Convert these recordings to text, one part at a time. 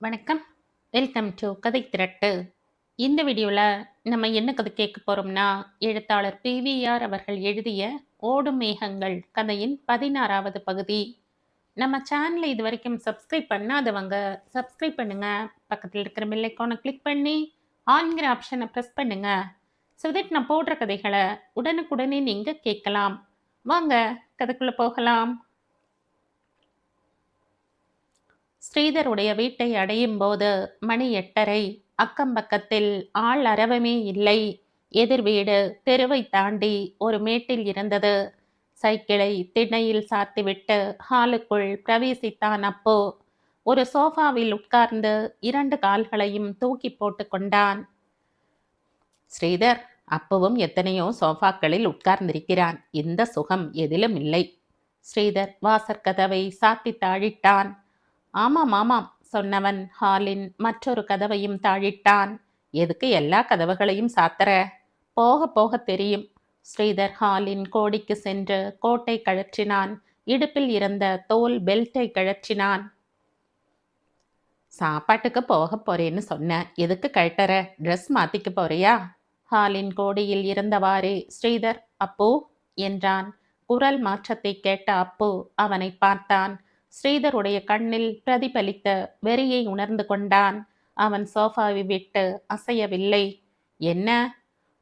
வணக்கம். Welcome to கதை திரட்டு. இந்த வீடியோவில் நம்ம என்ன கதை கேட்க போகிறோம்னா, எழுத்தாளர் பிவிஆர் அவர்கள் எழுதிய ஓடும் மேகங்கள் கதையின் 16வது பகுதி. நம்ம சேனலை இது வரைக்கும் சப்ஸ்கிரைப் பண்ணாதவங்க சப்ஸ்கிரைப் பண்ணுங்க. பக்கத்தில் இருக்கிற பெல் ஐக்கானை கிளிக் பண்ணி ஆன்கிற ஆப்ஷனை ப்ரெஸ் பண்ணுங்க. ஸோ தட் நான் போடுற கதைகளை உடனுக்குடனே நீங்கள் கேட்கலாம். வாங்க கதைக்குள்ளே போகலாம். ஸ்ரீதருடைய வீட்டை அடையும் போது மணி 8:30. அக்கம் பக்கத்தில் ஆள் அரவமே இல்லை. எதிர் வீடு தெருவை தாண்டி ஒரு மேட்டில் இருந்தது. சைக்கிளை திண்ணையில் சாத்திவிட்டு ஹாலுக்குள் பிரவேசித்தான் அப்போ. ஒரு சோஃபாவில் உட்கார்ந்து 2 கால்களையும் தூக்கி போட்டு கொண்டான். ஸ்ரீதர் அப்பவும் எத்தனையோ சோஃபாக்களில் உட்கார்ந்திருக்கிறான். இந்த சுகம் எதிலும் இல்லை. ஸ்ரீதர் வாசற்கதவை சாத்தி தாழிட்டான். ஆமாம் ஆமாம் சொன்னவன் ஹாலின் மற்றொரு கதவையும் தாழிட்டான். எதுக்கு எல்லா கதவுகளையும் சாத்தற? போக போக தெரியும். ஸ்ரீதர் ஹாலின் கோடிக்கு சென்று கோட்டை கழற்றினான். இடுப்பில் இருந்த தோல் பெல்ட்டை கழற்றினான். சாப்பாட்டுக்கு போக போறேன்னு சொன்ன, எதுக்கு கழட்டற? ட்ரெஸ் மாத்திக்க போறியா? ஹாலின் கோடியில் இருந்தவாறே ஸ்ரீதர் அப்போ என்றான். குரல் மாற்றத்தை கேட்ட அப்போ அவனை பார்த்தான். ஸ்ரீதருடைய கண்ணில் பிரதிபலித்த வெறியை உணர்ந்து கொண்டான். அவன் சோஃபாவை விட்டு அசையவில்லை. என்ன,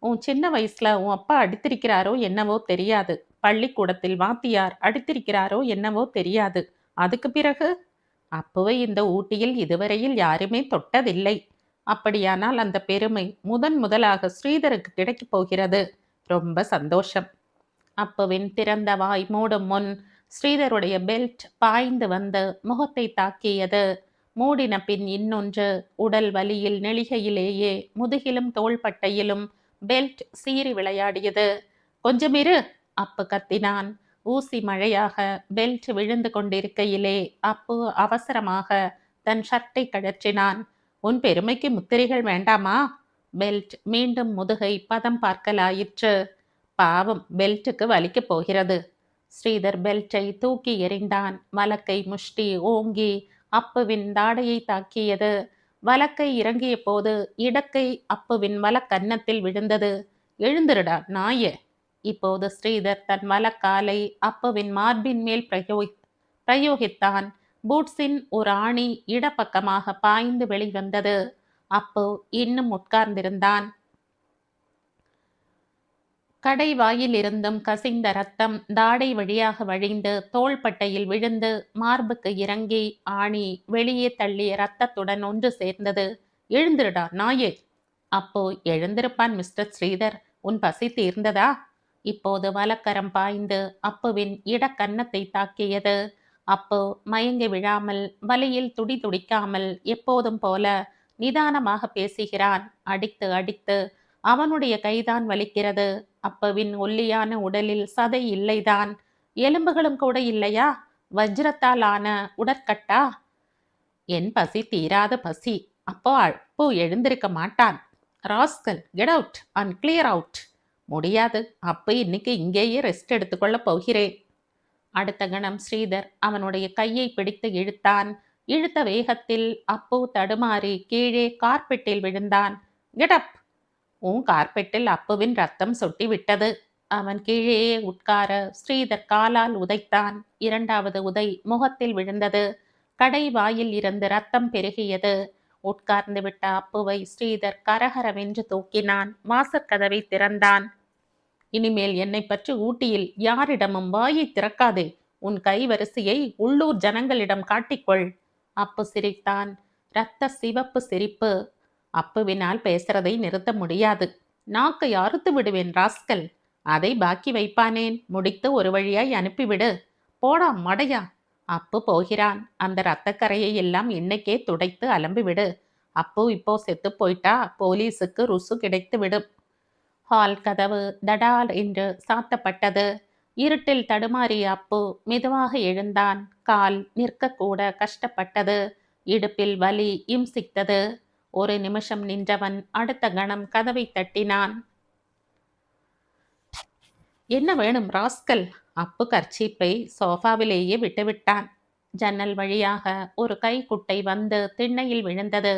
உன் சின்ன வயசுல உன் அப்பா அடித்திருக்கிறாரோ என்னவோ தெரியாது. பள்ளிக்கூடத்தில் வாத்தியார் அடித்திருக்கிறாரோ என்னவோ தெரியாது. அதுக்கு பிறகு அப்பவே இந்த ஊட்டியில் இதுவரையில் யாருமே தொட்டதில்லை. அப்படியானால் அந்த பெருமை முதலாக ஸ்ரீதருக்கு கிடைக்கப் போகிறது. ரொம்ப சந்தோஷம். அப்புவின் திறந்த வாய் மூடும் முன் ஸ்ரீதருடைய பெல்ட் பாய்ந்து வந்து முகத்தை தாக்கியது. மூடின பின் இன்னொன்று. உடல் வலியில் நெளிகையிலேயே முதுகிலும் தோள்பட்டையிலும் பெல்ட் சீறி விளையாடியது. கொஞ்சமிரு, அப்பு கத்தினான். ஊசி மழையாக பெல்ட் விழுந்து கொண்டிருக்கையிலே அப்பு அவசரமாக தன் ஷர்ட்டை கழற்றினான். உன் பெருமைக்கு முத்திரைகள் வேண்டாமா? பெல்ட் மீண்டும் முதுகை பதம் பார்க்கலாயிற்று. பாவம், பெல்ட்டுக்கு வலிக்கப் போகிறது. ஸ்ரீதர் பெல்ட்டை தூக்கி எறிந்தான். வலக்கை முஷ்டி ஓங்கி அப்புவின் தாடையை தாக்கியது. வலக்கை இறங்கிய போது இடக்கை அப்புவின் வலக்கன்னத்தில் விழுந்தது. எழுந்திருடா நாயே! இப்போது ஸ்ரீதர் தன் வலக்காலை அப்புவின் மார்பின் மேல் பிரயோகித்தான். பூட்ஸின் ஒரு ஆணி இடப்பக்கமாக பாய்ந்து வெளிவந்தது. அப்பு இன்னும் உட்கார்ந்திருந்தான். கடை வாயில் இருந்தும் கசிந்த ரத்தம் தாடை வழியாக வழிந்து தோள்பட்டையில் விழுந்து மார்புக்கு இறங்கி ஆணி வெளியே தள்ளிய ரத்தத்துடன் ஒன்று சேர்ந்தது. எழுந்திருடா நாயே! அப்போ எழுந்திருப்பான் மிஸ்டர் ஸ்ரீதர். உன் பசி தீர்ந்ததா? இப்போது வலக்கரம் பாய்ந்து அப்புவின் இடக்கன்னத்தை தாக்கியது. அப்போ மயங்கி விழாமல் வலியில் துடி துடிக்காமல் எப்போதும் போல நிதானமாக பேசுகிறான். அடித்து அடித்து அவனுடைய கைதான் வலிக்கிறது. அப்புவின் ஒல்லியான உடலில் சதை இல்லைதான், எலும்புகளும் கூட இல்லையா? வஜ்ரத்தால் ஆன உடற்கட்டா? என் பசி தீராத பசி. அப்போ எழுந்திருக்க மாட்டான். Rascal, get out and clear out. முடியாது, அப்போ இன்னைக்கு இங்கேயே ரெஸ்ட் எடுத்துக்கொள்ள போகிறேன். அடுத்த கணம் ஸ்ரீதர் அவனுடைய கையை பிடித்து இழுத்தான். இழுத்த வேகத்தில் அப்போ தடுமாறி கீழே கார்பெட்டில் விழுந்தான். Get up! உன் கார்பெட்டில் அப்புவின் ரத்தம் சொட்டி விட்டது. அவன் கீழே உட்கார ஸ்ரீதர் காலால் உதைத்தான். 2வது உதை முகத்தில் விழுந்தது. கடை வாயில் இருந்து ரத்தம் பெருகியது. உட்கார்ந்து விட்ட அப்புவை ஸ்ரீதர் கரகரவென்று தூக்கினான். வாசற்கதவை திறந்தான். இனிமேல் என்னை பற்றி ஊட்டியில் யாரிடமும் வாயை திறக்காதே. உன் கைவரிசையை உள்ளூர் ஜனங்களிடம் காட்டிக்கொள். அப்பு சிரித்தான். இரத்த சிவப்பு சிரிப்பு. அப்புவினால் பேசுறதை நிறுத்த முடியாது. நாக்கை அறுத்து விடுவேன் ராஸ்கல். அதை பாக்கி வைப்பானேன்? முடித்து ஒரு வழியாய் அனுப்பிவிடு. போடா மடையா! அப்பு போகிறான். அந்த இரத்தக்கரையை எல்லாம் இன்னைக்கே துடைத்து அலம்பிவிடு. அப்பு இப்போ செத்து போயிட்டா போலீஸுக்கு ருசு கிடைத்து விடும். ஹால் கதவு தடால் என்று சாத்தப்பட்டது. இருட்டில் தடுமாறிய அப்பு மெதுவாக எழுந்தான். கால் நிற்கக்கூட கஷ்டப்பட்டது. இடுப்பில் வலி இம்சித்தது. ஒரு நிமிஷம் நின்றவன் அடுத்த கணம் கதவை தட்டினான். என்ன வேணும் ராஸ்கல்? அப்பு கர்ச்சீப்பை சோஃபாவிலேயே விட்டுவிட்டான். ஜன்னல் வழியாக ஒரு கைக்குட்டை வந்து திண்ணையில் விழுந்தது.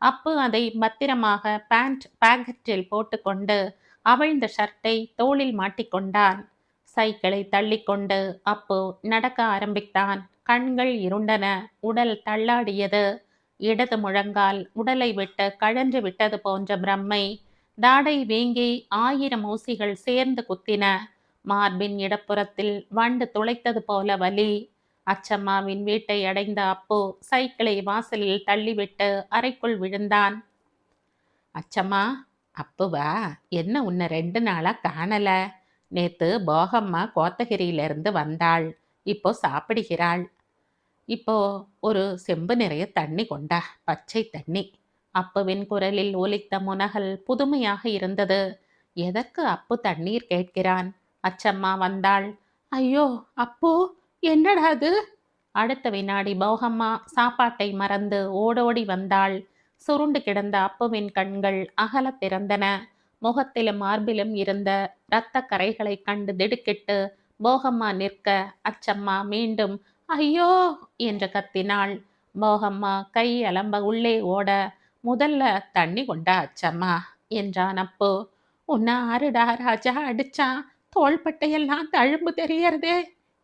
அப்பு அதை பத்திரமாக பேண்ட் பாக்கெட்டில் போட்டுக்கொண்டு அவிழ்ந்த ஷர்ட்டை தோளில் மாட்டிக்கொண்டான். சைக்கிளை தள்ளிக்கொண்டு அப்பு நடக்க ஆரம்பித்தான். கண்கள் இருண்டன. உடல் தள்ளாடியது. இடது முழங்கால் உடலை விட்டு கழன்று விட்டது போன்ற பிரம்மை. தாடை வீங்கி 1000 ஊசிகள் சேர்ந்து குத்தின. மார்பின் இடப்புறத்தில் வண்டு துளைத்தது போல வலி. அச்சம்மாவின் வீட்டை அடைந்த அப்பு சைக்கிளை வாசலில் தள்ளிவிட்டு அறைக்குள் விழுந்தான். அச்சம்மா, அப்புவா? என்ன உன்னை 2 நாளா காணல? நேத்து போகம்மா கோத்தகிரியிலிருந்து வந்தாள். இப்போ சாப்பிடுகிறாள். இப்போ ஒரு செம்பு நிறைய தண்ணி கொண்டா, பச்சை தண்ணி. அப்புவின் குரலில் ஒலித்த முனகல் புதுமையாக இருந்தது. எதற்கு அப்பு தண்ணீர் கேட்கிறான்? அச்சம்மா வந்தாள். ஐயோ அப்பு, என்னடா அது? அடுத்த வினாடி போகம்மா சாப்பாட்டை மறந்து ஓடோடி வந்தாள். சுருண்டு கிடந்த அப்புவின் கண்கள் அகலத் திறந்தன. முகத்திலும் மார்பிலும் இருந்த இரத்த கரைகளை கண்டு திடுக்கிட்டு போகம்மா நிற்க, அச்சம்மா மீண்டும் ஐயோ என்று கத்தினாள். போகம்மா கை அலம்ப உள்ளே ஓட, முதல்ல தண்ணி கொண்டா அச்சம்மா என்றான் அப்பு. உன்னை ஆறுடா ராஜா அடிச்சான்? தோள்பட்டையெல்லாம் தழும்பு தெரியறதே.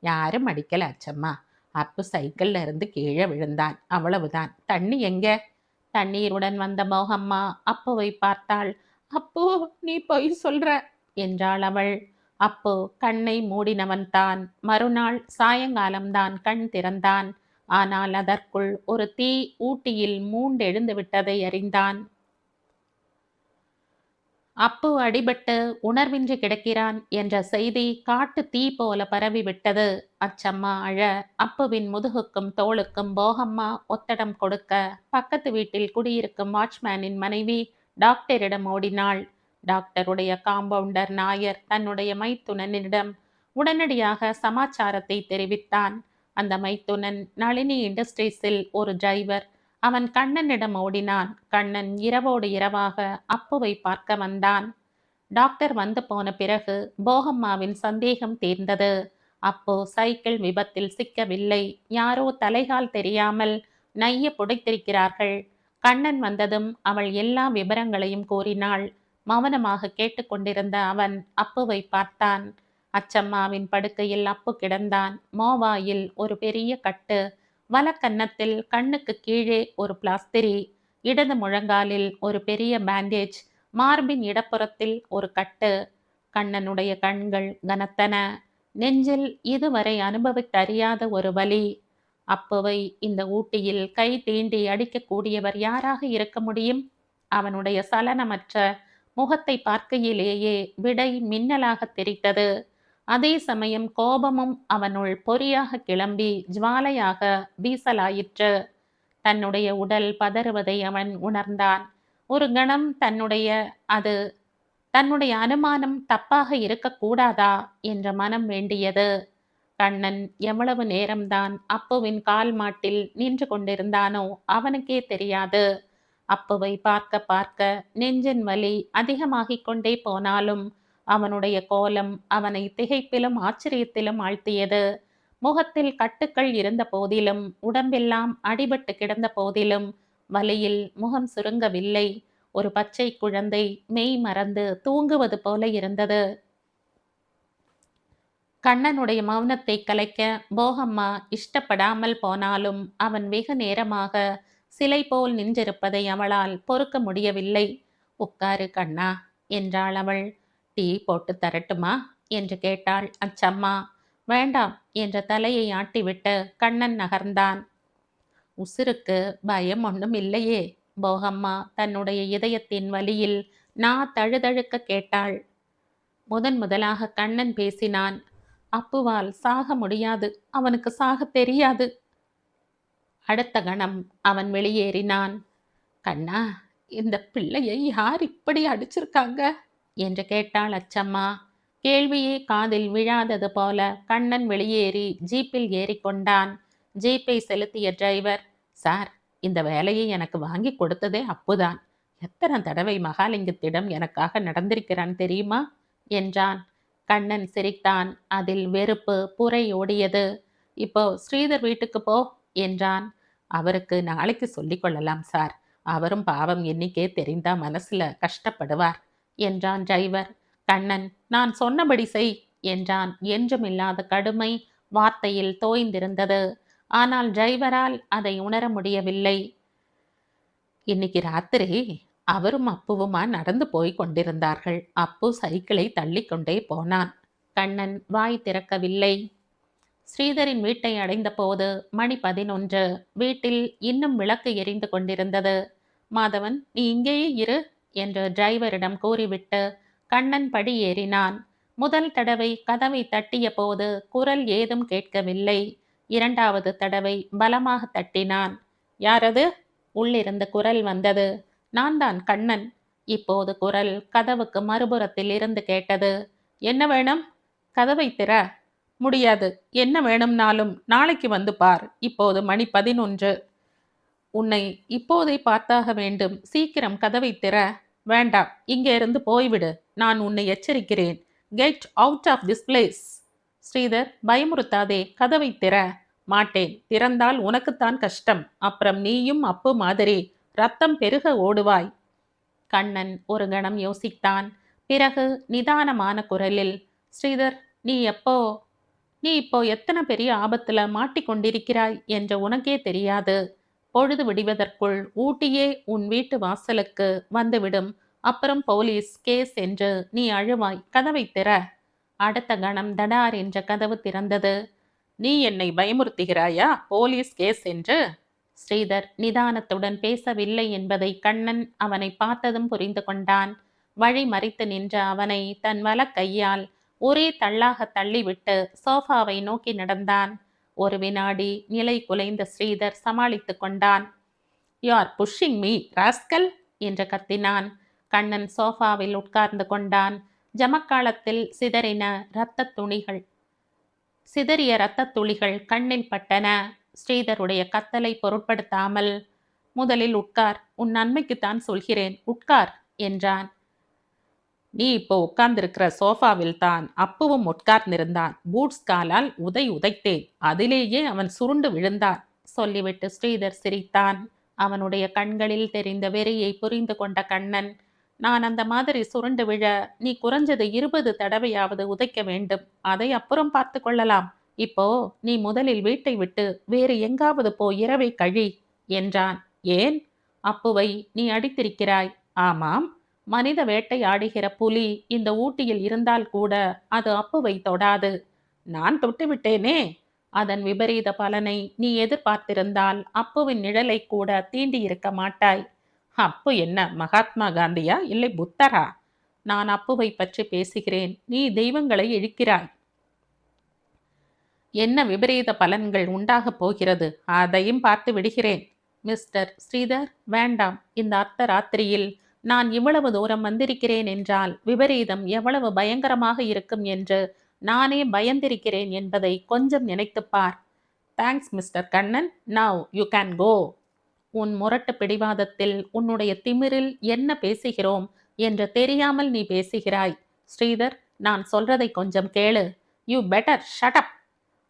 யாரும் அடிக்கல அச்சம்மா. அப்பு சைக்கிள்ல இருந்து கீழே விழுந்தான், அவ்வளவுதான். தண்ணி எங்க? தண்ணீருடன் வந்த போகம்மா அப்புவை பார்த்தாள். அப்போ நீ பொய் சொல்ற என்றாள் அவள். அப்போ கண்ணை மூடினவன் தான். மறுநாள் சாயங்காலம்தான் கண் திறந்தான். ஆனால் அதற்குள் ஒரு தீ ஊட்டியில் மூண்டெழுந்து விட்டதை அறிந்தான். அப்பு அடிபட்டு உணர்வின்றி கிடக்கிறான் என்ற செய்தி காட்டு தீ போல பரவிவிட்டது. அச்சம்மா அழ, அப்புவின் முதுகுக்கும் தோளுக்கும் போகம்மா ஒத்தடம் கொடுக்க, பக்கத்து வீட்டில் குடியிருக்கும் வாட்ச்மேனின் மனைவி டாக்டரிடம் ஓடினாள். டாக்டருடைய காம்பவுண்டர் நாயர் தன்னுடைய மைத்துனனிடம் உடனடியாக சமாச்சாரத்தை தெரிவித்தான். அந்த மைத்துனன் நளினி இண்டஸ்ட்ரீஸில் ஒரு டிரைவர். அவன் கண்ணனிடம் ஓடினான். கண்ணன் இரவோடு இரவாக அப்புவை பார்க்க வந்தான். டாக்டர் வந்து போன பிறகு போகம்மாவின் சந்தேகம் தீர்ந்தது. அப்போ சைக்கிள் விபத்தில் சிக்கவில்லை. யாரோ தலைகால் தெரியாமல் நைய புடைத்திருக்கிறார்கள். கண்ணன் வந்ததும் அவள் எல்லா விபரங்களையும் கூறினாள். மௌனமாக கேட்டுக்கொண்டிருந்த அவன் அப்புவை பார்த்தான். அச்சம்மாவின் படுக்கையில் அப்பு கிடந்தான். மோவாயில் ஒரு பெரிய கட்டு. வலக்கன்னத்தில் கண்ணுக்கு கீழே ஒரு பிளாஸ்திரி. இடது முழங்காலில் ஒரு பெரிய பேண்டேஜ். மார்பின் இடப்புறத்தில் ஒரு கட்டு. கண்ணனுடைய கண்கள் கனத்தன. நெஞ்சில் இதுவரை அனுபவித்தறியாத ஒரு வலி. அப்புவை இந்த ஊட்டியில் கை தீண்டி அடிக்கக்கூடியவர் யாராக இருக்க முடியும்? அவனுடைய சலனமற்ற முகத்தை பார்க்கையிலேயே விடை மின்னலாக தெரித்தது. அதே சமயம் கோபமும் அவனுள் பொறியாக கிளம்பி ஜுவாலையாக வீசலாயிற்று. தன்னுடைய உடல் பதறுவதை அவன் உணர்ந்தான். ஒரு கணம் அது தன்னுடைய அனுமானம் தப்பாக இருக்கக்கூடாதா என்ற மனம் வேண்டியது. கண்ணன் எவ்வளவு நேரம்தான் அப்புவின் கால் மாட்டில் நின்று கொண்டிருந்தானோ அவனுக்கே தெரியாது. அப்புவை பார்க்க பார்க்க நெஞ்சின் வலி அதிகமாகிக் கொண்டே போனாலும் அவனுடைய கோலம் அவனை திகைப்பிலும் ஆச்சரியத்திலும் ஆழ்த்தியது. முகத்தில் கட்டுக்கள் இருந்த போதிலும், உடம்பெல்லாம் அடிபட்டு கிடந்த போதிலும் வலியில் முகம் சுருங்கவில்லை. ஒரு பச்சை குழந்தை மெய் மறந்து தூங்குவது போல இருந்தது. கண்ணனுடைய மௌனத்தை கலைக்க போகம்மா இஷ்டப்படாமல் போனாலும் அவன் வெகு நேரமாக சிலை போல் நின்றிருப்பதை அவளால் பொறுக்க முடியவில்லை. உட்காரு கண்ணா என்றாள் அவள். டீ போட்டு தரட்டுமா என்று கேட்டாள் அச்சம்மா. வேண்டாம் என்ற தலையை ஆட்டிவிட்டு கண்ணன் நகர்ந்தான். உசிருக்கு பயம் ஒன்றும் இல்லையே? போகம்மா தன்னுடைய இதயத்தின் வலியில் தழுதழுக்க கேட்டாள். முதலாக கண்ணன் பேசினான். அப்புவால் சாக முடியாது, அவனுக்கு சாக தெரியாது. அடுத்த கணம் அவன் வெளியேறினான். கண்ணா, இந்த பிள்ளையை யார் இப்படி அடிச்சிருக்காங்க என்று கேட்டாள் அச்சம்மா. கேள்வியே காதில் விழாதது போல கண்ணன் வெளியேறி ஜீப்பில் ஏறிக்கொண்டான். ஜீப்பை செலுத்திய டிரைவர், சார், இந்த வேலையை எனக்கு வாங்கி கொடுத்ததே அப்புதான். எத்தனை தடவை மகாலிங்கத்திடம் எனக்காக நடந்திருக்கிறான் தெரியுமா? என்றான். கண்ணன் சிரித்தான். அதில் வெறுப்பு புரை ஓடியது. இப்போ ஸ்ரீதர் வீட்டுக்கு போ என்றான். அவருக்கு நாளைக்கு சொல்லிக் கொள்ளலாம் சார். அவரும் பாவம் என்னைக்கே தெரிந்தா மனசுல கஷ்டப்படுவார் என்றான் டிரைவர். கண்ணன், நான் சொன்னபடி செய் என்றான். என்றுமில்லாத கடுமை வார்த்தையில் தோய்ந்திருந்தது. ஆனால் டிரைவரால் அதை உணர முடியவில்லை. இன்னைக்கு ராத்திரி அவரும் அப்புவுமா நடந்து போய் கொண்டிருந்தார்கள். அப்பு சைக்கிளை தள்ளிக்கொண்டே போனான். கண்ணன் வாய் திறக்கவில்லை. ஸ்ரீதரின் வீட்டை அடைந்தபோது மணி 11. வீட்டில் இன்னும் விளக்கு எரிந்து கொண்டிருந்தது. மாதவன், நீ இங்கேயே இரு என்று டிரைவரிடம் கூறிவிட்டு கண்ணன் படி ஏறினான். முதல் தடவை கதவை தட்டிய போது குரல் ஏதும் கேட்கவில்லை. இரண்டாவது தடவை பலமாக தட்டினான். யாரது? உள்ளிருந்து குரல் வந்தது. நான் தான், கண்ணன். இப்போது குரல் கதவுக்கு மறுபுறத்தில் இருந்து கேட்டது. என்ன வேணும்? கதவை திற. முடியாது. என்ன வேணும்னாலும் நாளைக்கு வந்து பார். இப்போது மணி 11. உன்னை இப்போதே பார்த்தாக வேண்டும். சீக்கிரம் கதவை திற. வேண்டாம், இங்கே இருந்து போய்விடு. நான் உன்னை எச்சரிக்கிறேன். Get out of this place. Sridhar, பயமுறுத்தாதே. கதவை திற. மாட்டேன். திறந்தால் உனக்குத்தான் கஷ்டம். அப்புறம் நீயும் அப்பு மாதிரி ரத்தம் பெருக ஓடுவாய். கண்ணன் ஒரு கணம் யோசித்தான். பிறகு நிதானமான குரலில், ஸ்ரீதர், நீ இப்போ எத்தனை பெரிய ஆபத்துல மாட்டிக்கொண்டிருக்கிறாய் என்று உனக்கே தெரியாது. பொழுது விடிவதற்குள் ஊட்டியே உன் வீட்டு வாசலுக்கு வந்துவிடும். அப்புறம் போலீஸ் கேஸ் என்று நீ அழுவாய். கதவை திற. அடுத்த கணம் தடார் என்ற கதவு திறந்தது. நீ என்னை பயமுறுத்துகிறாயா? போலீஸ் கேஸ் என்று? ஸ்ரீதர் நிதானத்துடன் பேசவில்லை என்பதை கண்ணன் அவனை பார்த்ததும் புரிந்து கொண்டான். வழி மறித்து நின்ற அவனை தன் வலக்கையால் ஒரே தள்ளாக தள்ளிவிட்டு சோஃபாவை நோக்கி நடந்தான். ஒரு வினாடி நிலை குலைந்த ஸ்ரீதர் சமாளித்து கொண்டான். You are pushing me rascal என்று கத்தினான். கண்ணன் சோஃபாவில் உட்கார்ந்து கொண்டான். ஜமக்காலத்தில் சிதறிய இரத்தத் துளிகள் கண்ணில் பட்டன. ஸ்ரீதருடைய கத்தலை பொருட்படுத்தாமல், முதலில் உட்கார், உன் நன்மைக்குத்தான் சொல்கிறேன், உட்கார் என்றான். நீ இப்போ உட்கார்ந்திருக்கிற சோஃபாவில் தான் அப்புவும் உட்கார்ந்திருந்தான். பூட்ஸ் காலால் உதைத்தேன். அதிலேயே அவன் சுருண்டு விழுந்தான் சொல்லிவிட்டு ஸ்ரீதர் சிரித்தான். அவனுடைய கண்களில் தெரிந்த வெறியை புரிந்து கொண்ட கண்ணன், நான் அந்த மாதிரி சுருண்டு விழ நீ குறைஞ்சது 20 தடவையாவது உதைக்க வேண்டும். அதை அப்புறம் பார்த்து கொள்ளலாம். இப்போ நீ முதலில் வீட்டை விட்டு வேறு எங்காவது போ, இரவை கழி என்றான். ஏன்? அப்புவை நீ அடித்திருக்கிறாய். ஆமாம். மனித வேட்டை ஆடுகிற புலி இந்த ஊட்டியில் இருந்தால் கூட அது அப்புவை தொடாது. நான் தொட்டுவிட்டேனே. அதன் விபரீத பலனை நீ எதிர்பார்த்திருந்தால் அப்புவின் நிழலை கூட தீண்டி இருக்க மாட்டாய். அப்பு என்ன மகாத்மா காந்தியா இல்லை புத்தரா? நான் அப்புவை பற்றி பேசுகிறேன். நீ தெய்வங்களை இழுக்கிறாய். என்ன விபரீத பலன்கள் உண்டாகப் போகிறது அதையும் பார்த்து விடுகிறேன். மிஸ்டர் ஸ்ரீதர், வேண்டாம். இந்த அர்த்த ராத்திரியில் நான் இவ்வளவு தூரம் வந்திருக்கிறேன் என்றால் விபரீதம் எவ்வளவு பயங்கரமாக இருக்கும் என்று நானே பயந்திருக்கிறேன் என்பதை கொஞ்சம் நினைத்துப்பார். Thanks mister Kannan. Now you can go. உன் முரட்டு பிடிவாதத்தில், உன்னுடைய திமிரில் என்ன பேசுகிறோம் என்று தெரியாமல் நீ பேசுகிறாய். ஸ்ரீதர், நான் சொல்றதை கொஞ்சம் கேளு. You better shut up.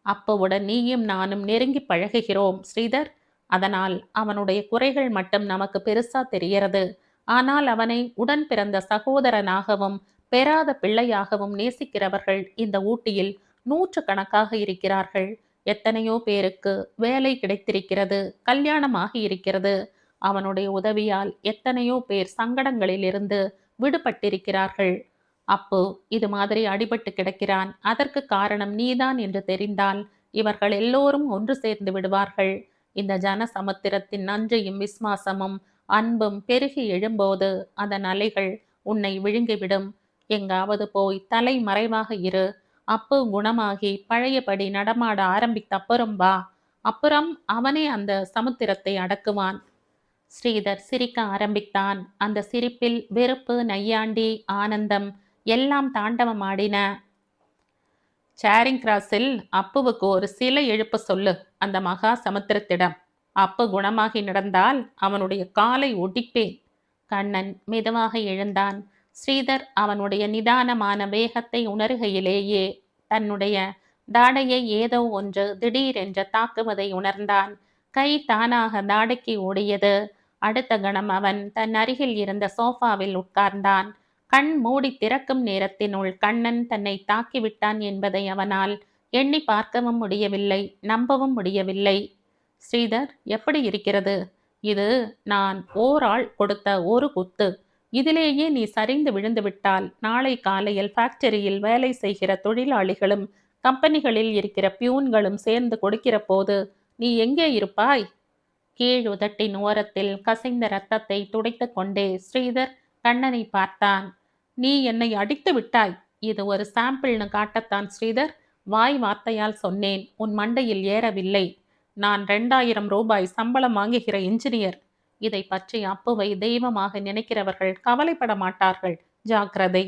அப்போவுடன் நீயும் நானும் நெருங்கி பழகுகிறோம் ஸ்ரீதர். அதனால் அவனுடைய குறைகள் மட்டும் நமக்கு பெருசா தெரியறது. ஆனால் அவனை உடன் பிறந்த சகோதரனாகவும் பெறாத பிள்ளையாகவும் நேசிக்கிறவர்கள் இந்த ஊட்டியில் 100 கணக்காக இருக்கிறார்கள். எத்தனையோ பேருக்கு வேலை கிடைத்திருக்கிறது, கல்யாணமாகி இருக்கிறது. அவனுடைய உதவியால் எத்தனையோ பேர் சங்கடங்களில் இருந்து விடுபட்டிருக்கிறார்கள். அப்பு இது மாதிரி அடிபட்டு கிடக்கிறான். அதற்கு காரணம் நீதான் என்று தெரிந்தால் இவர்கள் எல்லோரும் ஒன்று சேர்ந்து விடுவார்கள். இந்த ஜன சமுத்திரத்தின் நன்றியும் விசுவாசமும் அன்பும் பெருகி எழும்போது அதன் அலைகள் உன்னை விழுங்கிவிடும். எங்காவது போய் தலை மறைவாக இரு. அப்பு குணமாகி பழையபடி நடமாட ஆரம்பித்த அப்புறம் வா. அப்புறம் அவனே அந்த சமுத்திரத்தை அடக்குவான். ஸ்ரீதர் சிரிக்க ஆரம்பித்தான். அந்த சிரிப்பில் வெறுப்பு, நையாண்டி, ஆனந்தம் எல்லாம் தாண்டவமாடின. சேரிங் கிராஸில் அப்புவுக்கு ஒரு சிலை எழுப்ப சொல்லு அந்த மகா சமுத்திரத்திடம். அப்பு குணமாகி நடந்தால் அவனுடைய காலை ஒடிப்பேன். கண்ணன் மெதுவாக எழுந்தான். ஸ்ரீதர் அவனுடைய நிதானமான வேகத்தை உணர்கையிலேயே தன்னுடைய தாடையை ஏதோ ஒன்று திடீரென்று தாக்குவதை உணர்ந்தான். கை தானாக தாடைக்கு ஓடியது. அடுத்த கணம் அவன் தன் அருகில் இருந்த சோஃபாவில் உட்கார்ந்தான். கண் மூடி திறக்கும் நேரத்தினுள் கண்ணன் தன்னை தாக்கிவிட்டான் என்பதை அவனால் எண்ணி பார்க்கவும் முடியவில்லை, நம்பவும் முடியவில்லை. ஸ்ரீதர், எப்படி இருக்கிறது? இது நான் ஓராள் கொடுத்த ஒரு குத்து. இதிலேயே நீ சரிந்து விழுந்து விட்டால் நாளை காலையில் ஃபேக்டரியில் வேலை செய்கிற தொழிலாளிகளும் கம்பெனிகளில் இருக்கிற பியூன்களும் சேர்ந்து கொடுக்கிற போது நீ எங்கே இருப்பாய்? கீழ் உதட்டின் ஓரத்தில் கசிந்த ரத்தத்தை துடைத்து கொண்டே ஸ்ரீதர் கண்ணனை பார்த்தான். நீ என்னை அடித்து விட்டாய். இது ஒரு சாம்பிள்னு காட்டத்தான் ஸ்ரீதர். வாய் வார்த்தையால் சொன்னேன், உன் மண்டையில் ஏறவில்லை. நான் 2000 ரூபாய் சம்பளம் வாங்குகிற இன்ஜினியர். இதை பற்றி அப்புவை தெய்வமாக நினைக்கிறவர்கள் கவலைப்பட மாட்டார்கள். ஜாக்கிரதை.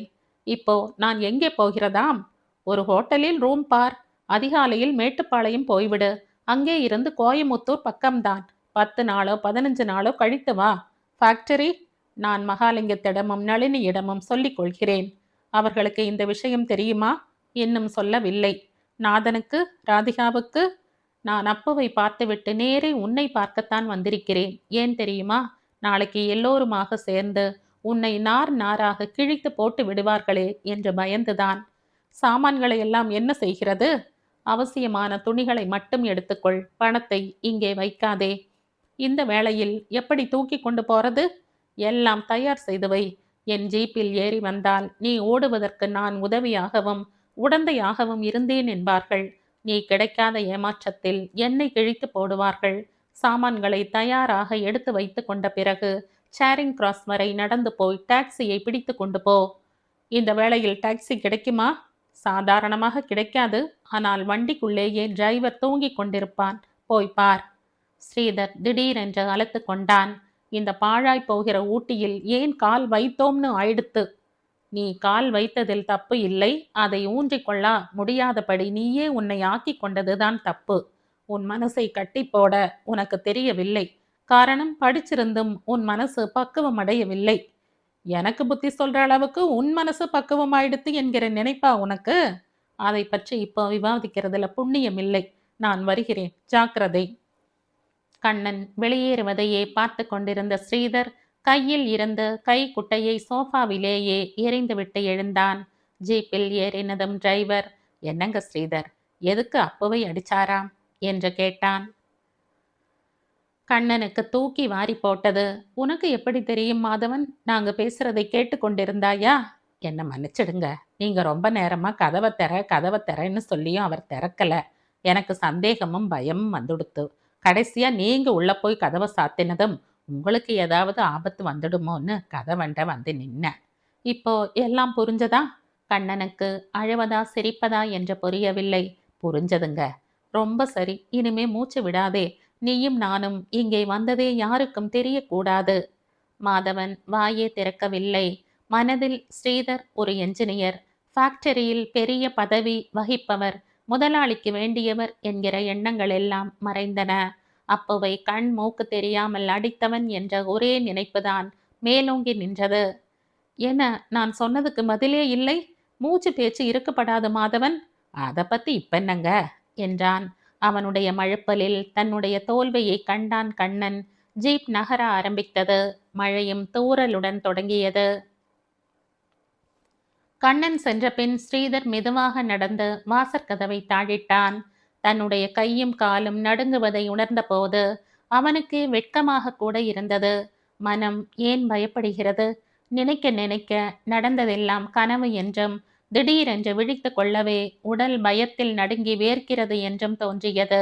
இப்போ நான் எங்கே போகிறதாம்? ஒரு ஹோட்டலில் ரூம் பார். அதிகாலையில் மேட்டுப்பாளையம் போய்விடு. அங்கே இருந்து கோயமுத்தூர் பக்கம்தான். 10 நாளோ 15 நாளோ கழித்து வா. ஃபேக்டரி நான் மகாலிங்கத்திடமும் நளினியிடமும் சொல்லிக் கொள்கிறேன். அவர்களுக்கு இந்த விஷயம் தெரியுமா? இன்னும் சொல்லவில்லை. நாதனுக்கு, ராதிகாவுக்கு? நான் அப்புவை பார்த்துவிட்டு நேரே உன்னை பார்க்கத்தான் வந்திருக்கிறேன். ஏன் தெரியுமா? நாளைக்கு எல்லோருமாக சேர்ந்து உன்னை நார் நாராக கிழித்து போட்டு விடுவார்களே என்று பயந்துதான். சாமான்களை எல்லாம் என்ன செய்கிறது? அவசியமான துணிகளை மட்டும் எடுத்துக்கொள். பணத்தை இங்கே வைக்காதே. இந்த வேளையில் எப்படி தூக்கி கொண்டு போறது? எல்லாம் தயார் செய்து வை. என் ஜீப்பில் ஏறி வந்தால் நீ ஓடுவதற்கு நான் உதவியாகவும் உடந்தையாகவும் இருந்தேன் என்பார்கள். நீ கிடைக்காத ஏமாற்றத்தில் என்னை கிழித்து போடுவார்கள். சாமான்களை தயாராக எடுத்து வைத்து கொண்ட பிறகு சேரிங் கிராஸ் வரை நடந்து போய் டாக்ஸியை பிடித்து கொண்டு போ. இந்த வேளையில் டாக்ஸி கிடைக்குமா? சாதாரணமாக கிடைக்காது. ஆனால் வண்டிக்குள்ளேயே டிரைவர் தூங்கிக் கொண்டிருப்பான். போய் பார். ஸ்ரீதர் திடீரென்று அலுத்து கொண்டான். இந்த பாழாய் போகிற ஊட்டியில் ஏன் கால் வைத்தோம்னு ஆயிடுத்து. நீ கால் வைத்ததில் தப்பு இல்லை. அதை ஊன்றிக்கொள்ள முடியாதபடி நீயே உன்னை ஆக்கி கொண்டதுதான் தப்பு. உன் மனசை கட்டி போட உனக்கு தெரியவில்லை. காரணம், படிச்சிருந்தும் உன் மனசு பக்குவம் அடையவில்லை. எனக்கு புத்தி சொல்ற அளவுக்கு உன் மனசு பக்குவம் ஆயிடுத்து என்கிற நினைப்பா உனக்கு? அதை பற்றி இப்போ விவாதிக்கிறதுல புண்ணியம் இல்லை. நான் வருகிறேன். ஜாக்கிரதை. கண்ணன் வெளியேறுவதையே பார்த்து கொண்டிருந்த ஸ்ரீதர் கையில் இருந்து கை குட்டையை சோஃபாவிலேயே எறிந்துவிட்டு எழுந்தான். ஜீப்பில் ஏறினதும் டிரைவர், என்னங்க ஸ்ரீதர், எதுக்கு அப்புவை அடிச்சாராம் என்று கேட்டான். கண்ணனுக்கு தூக்கி வாரி போட்டது. உனக்கு எப்படி தெரியும் மாதவன்? நாங்க பேசுறதை கேட்டு கொண்டிருந்தாயா? என்ன மன்னிச்சிடுங்க. நீங்க ரொம்ப நேரமா கதவை திறன்னு சொல்லியும் அவர் திறக்கல. எனக்கு சந்தேகமும் பயமும் வந்துடுத்து. கடைசியா நீங்க உள்ள போய் கதவை சாத்தினதும் உங்களுக்கு ஏதாவது ஆபத்து வந்துடுமோன்னு கதவண்ட வந்து நின்ன. இப்போ எல்லாம் புரிஞ்சதா? கண்ணனுக்கு அழுவதா சிரிப்பதா என்று புரியவில்லை. புரிஞ்சதுங்க. ரொம்ப சரி. இனிமே மூச்சு விடாதே. நீயும் நானும் இங்கே வந்ததே யாருக்கும் தெரியக்கூடாது. மாதவன் வாயே திறக்கவில்லை. மனதில் ஸ்ரீதர் ஒரு என்ஜினியர், ஃபேக்டரியில் பெரிய பதவி வகிப்பவர், முதலாளிக்கு வேண்டியவர் என்கிற எண்ணங்கள் எல்லாம் மறைந்தன. அப்புவை கண் மூக்கு தெரியாமல் அடித்தவன் என்ற ஒரே நினைப்புதான் மேலோங்கி நின்றது. என்ன, நான் சொன்னதுக்கு பதிலே இல்லை? மூச்சு பேச்சு இருக்கப்படாது மாதவன். அதை பத்தி இப்பென்னங்க என்றான். அவனுடைய மழுப்பலில் தன்னுடைய தோல்வியை கண்டான் கண்ணன். ஜீப் நகர ஆரம்பித்தது. மழையும் தூறலுடன் தொடங்கியது. கண்ணன் சென்ற பின் ஸ்ரீதர் மெதுவாக நடந்து வாசற்கதவை தாழிட்டான். தன்னுடைய கையும் காலும் நடுங்குவதை உணர்ந்த போது அவனுக்கு வெட்கமாக கூட இருந்தது. மனம் ஏன் பயப்படுகிறது? நினைக்க நினைக்க நடந்ததெல்லாம் கனவு என்றும், திடீரென்று விழித்து கொள்ளவே உடல் பயத்தில் நடுங்கி வேர்க்கிறது என்றும் தோன்றியது.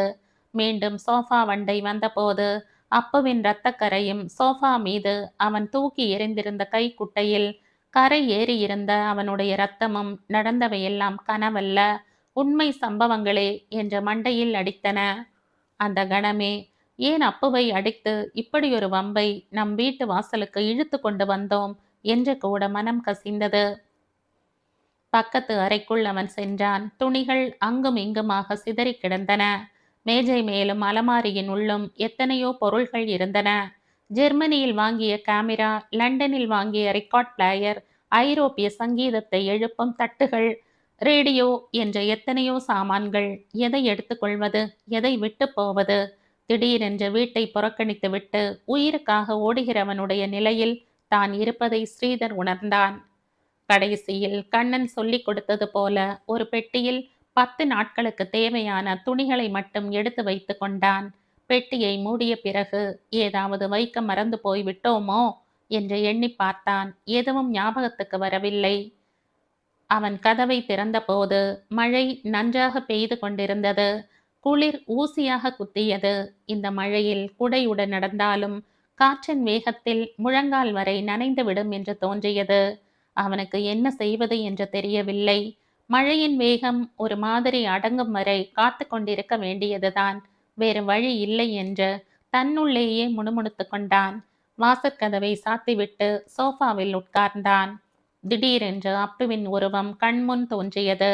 மீண்டும் சோஃபா வண்டை வந்தபோது அப்புவின் இரத்தக்கரையும் சோஃபா மீது அவன் தூக்கி எறிந்திருந்த கைக்குட்டையில் கரை ஏறியிருந்த அவனுடைய இரத்தமும் நடந்தவையெல்லாம் கனவல்ல, உண்மை சம்பவங்களே என்ற மண்டையில் அடித்தன. அந்த கணமே, ஏன் அப்புவை அடித்து இப்படியொரு வம்பை நம் வீட்டு வாசலுக்கு இழுத்து கொண்டு வந்தோம் என்று கூட மனம் கசிந்தது. பக்கத்து அறைக்குள் அவன் சென்றான். துணிகள் அங்கும் இங்குமாக சிதறி கிடந்தன. மேஜை மேலும் அலமாரியின் உள்ளும் எத்தனையோ பொருள்கள் இருந்தன. ஜெர்மனியில் வாங்கிய கேமரா, லண்டனில் வாங்கிய ரெக்கார்ட் பிளேயர், ஐரோப்பிய சங்கீதத்தை எழுப்பும் தட்டுகள், ரேடியோ என்ற எத்தனையோ சாமான்கள். எதை எடுத்துக்கொள்வது, எதை விட்டு போவது? திடீரென்று வீட்டை புறக்கணித்துவிட்டு உயிருக்காக ஓடுகிறவனுடைய நிலையில் தான் இருப்பதை ஸ்ரீதர் உணர்ந்தான். கடைசியில் கண்ணன் சொல்லிக் கொடுத்தது போல ஒரு பெட்டியில் 10 நாட்களுக்கு தேவையான துணிகளை மட்டும் எடுத்து வைத்து கொண்டான். பெட்டியை மூடிய பிறகு ஏதாவது வைக்க மறந்து போய் விட்டோமோ என்று எண்ணி பார்த்தான். எதுவும் ஞாபகத்துக்கு வரவில்லை. அவன் கதவை திறந்தபோது மழை நன்றாக பெய்து கொண்டிருந்தது. குளிர் ஊசியாக குத்தியது. இந்த மழையில் குடையுடன் நடந்தாலும் காற்றின் வேகத்தில் முழங்கால் வரை நனைந்துவிடும் என்று தோன்றியது. அவனுக்கு என்ன செய்வது என்று தெரியவில்லை. மழையின் வேகம் ஒரு மாதிரி அடங்கும் வரை காத்து கொண்டிருக்க வேண்டியதுதான். வேறு வழி இல்லை என்று தன்னுள்ளேயே முணுமுணுத்துக் கொண்டான். வாசற்கதவை சாத்திவிட்டு சோஃபாவில் உட்கார்ந்தான். திடீரென்று அப்புவின் உருவம் கண்முன் தோன்றியது.